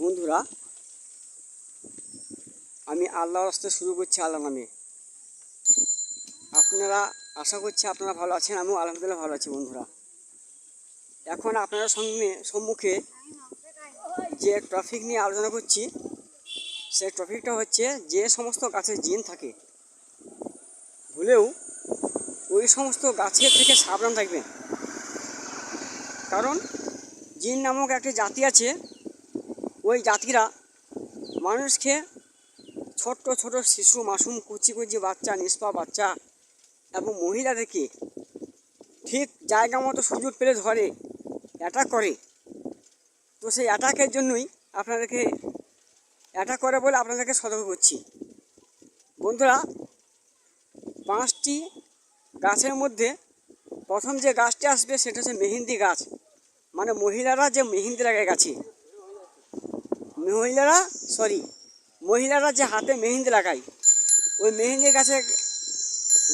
বন্ধুরা, আমি আল্লাহর রাস্তায় শুরু করছি আল্লাহ নামে। আপনারা আশা করছি আপনারা ভালো আছেন, আমিও আলহামদুলিল্লাহ ভালো আছি। বন্ধুরা, এখন আপনাদের সম্মুখে যে টপিক নিয়ে আলোচনা করছি, সেই টপিকটা হচ্ছে যে সমস্ত গাছে জিন থাকে, ভুলেও ওই সমস্ত গাছের থেকে সাবধান থাকবেন। কারণ জিন নামক একটি জাতি আছে, ওই জাতিরা মানুষকে ছোট্ট ছোট শিশু, মাসুম, কুচি কুচি বাচ্চা, নিষ্পাপ বাচ্চা এবং মহিলাদেরকে ঠিক জায়গা মতো সুযোগ পেলে ধরে অ্যাটাক করে। তো সেই অ্যাটাকের জন্যই অ্যাটাক করে বলে আপনাদেরকে সতর্ক করছি। বন্ধুরা, 5টি গাছের মধ্যে প্রথম যে গাছটি আসবে সেটা হচ্ছে মেহেন্দি গাছ। মানে মহিলারা যে মেহেন্দি লাগায় গাছে, মহিলারা যে হাতে মেহেন্দি লাগায়, ওই মেহেন্দি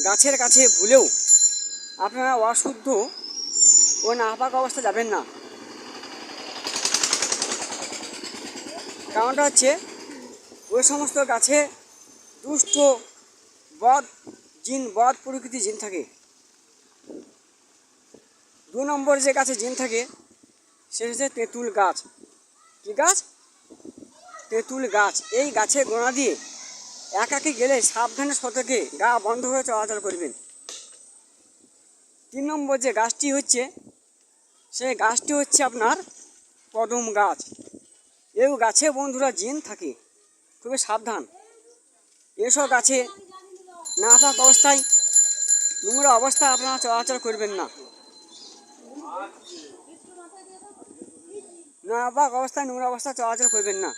গাছের কাছে ভুলেও আপনারা অশুদ্ধ ও নাপাক অবস্থা যাবেন না। কারণটা হচ্ছে ওই সমস্ত গাছে দুষ্ট বদ প্রকৃতি জিন থাকে। 2 নম্বর যে গাছে জিন থাকে সেটা হচ্ছে তেঁতুল গাছ। কি গাছ? তেঁতুল গাছ। এই গাছের গোড়া দিয়ে একাকি গেলে সাবধানে সতর্কে গা বন্ধ হয়ে চলাচল করবেন। 3 নম্বর যে গাছটি হচ্ছে, সেই গাছটি হচ্ছে আপনার কদম গাছ। এই গাছে বন্ধুরা জিন থাকে, খুবই সাবধান। এসব গাছে নাপাক অবস্থায়, নোংরা অবস্থায় আপনারা চলাচল করবেন না। নাপাক অবস্থায়, নোংরা অবস্থায় চলাচল করবেন না।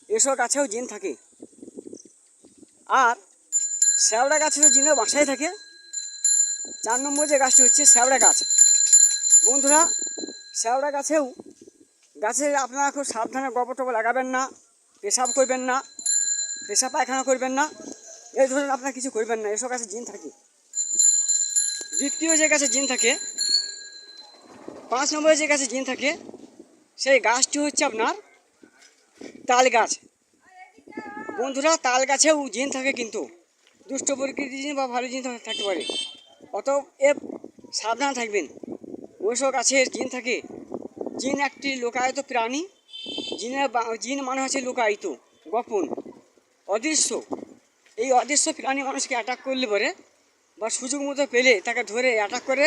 এসব গাছেও জিন থাকে। আর শ্যাওড়া গাছেও জিনের বাসায় থাকে। 4 নম্বর যে গাছটি হচ্ছে শ্যাওড়া গাছ। বন্ধুরা, শ্যাওড়া গাছে আপনারা খুব সাবধানে গোবর টোবর লাগাবেন না, পেশাব করবেন না, পেশাব পায়খানা করবেন না, এই ধরনের আপনারা কিছু করবেন না। এসব গাছে জিন থাকে। দ্বিতীয় যে গাছে জিন থাকে, 5 নম্বরে যে গাছে জিন থাকে, সেই গাছটি হচ্ছে আপনার তাল গাছ। বন্ধুরা, তাল গাছেও জিন থাকে, কিন্তু দুষ্ট প্রকৃতির জিন বা ভালো জিন থাকতে পারে। অতএব সাবধান থাকবেন। ওইসব গাছের জিন থাকে। জিন একটি লোকায়িত প্রাণী। জিন মানে হচ্ছে লোকায়িত, গোপন, অদৃশ্য। এই অদৃশ্য প্রাণী মানুষকে অ্যাটাক করলে পরে বা সুযোগ মতো পেলে তাকে ধরে অ্যাটাক করে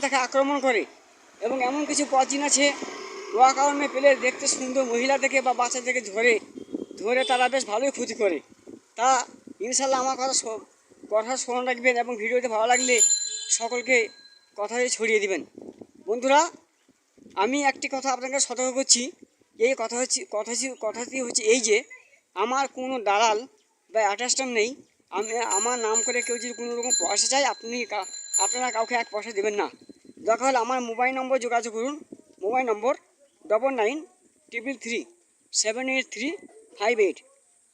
তাকে আক্রমণ করে। এবং এমন কিছু জিন আছে, কারণে পেলে দেখতে সুন্দর মহিলা থেকে বা বাচ্চা থেকে ধরে তারা বেশ ভালোই ক্ষতি করে। তা ইনশাল্লাহ আমার কথা স্মরণ রাখবেন এবং ভিডিওতে ভালো লাগলে সকলকে কথাটি ছড়িয়ে দিবেন। বন্ধুরা, আমি একটি কথা আপনাকে সতর্ক করছি। এই কথাটি হচ্ছে এই যে, আমার কোনো দালাল বা অ্যাটাচমেন্ট নেই। আমার নাম করে কেউ যদি কোনো রকম পয়সা চায়, আপনারা কাউকে 1 পয়সা দেবেন না। দরকার হলে আমার মোবাইল নম্বর যোগাযোগ করুন। মোবাইল নম্বর 9933378358।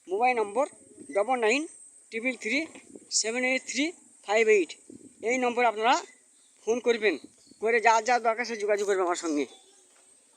মোবাইল নম্বর 9933378358। এই নম্বরে আপনারা ফোন করবেন, করে যা দরকার সে যোগাযোগ করবেন আমার সঙ্গে।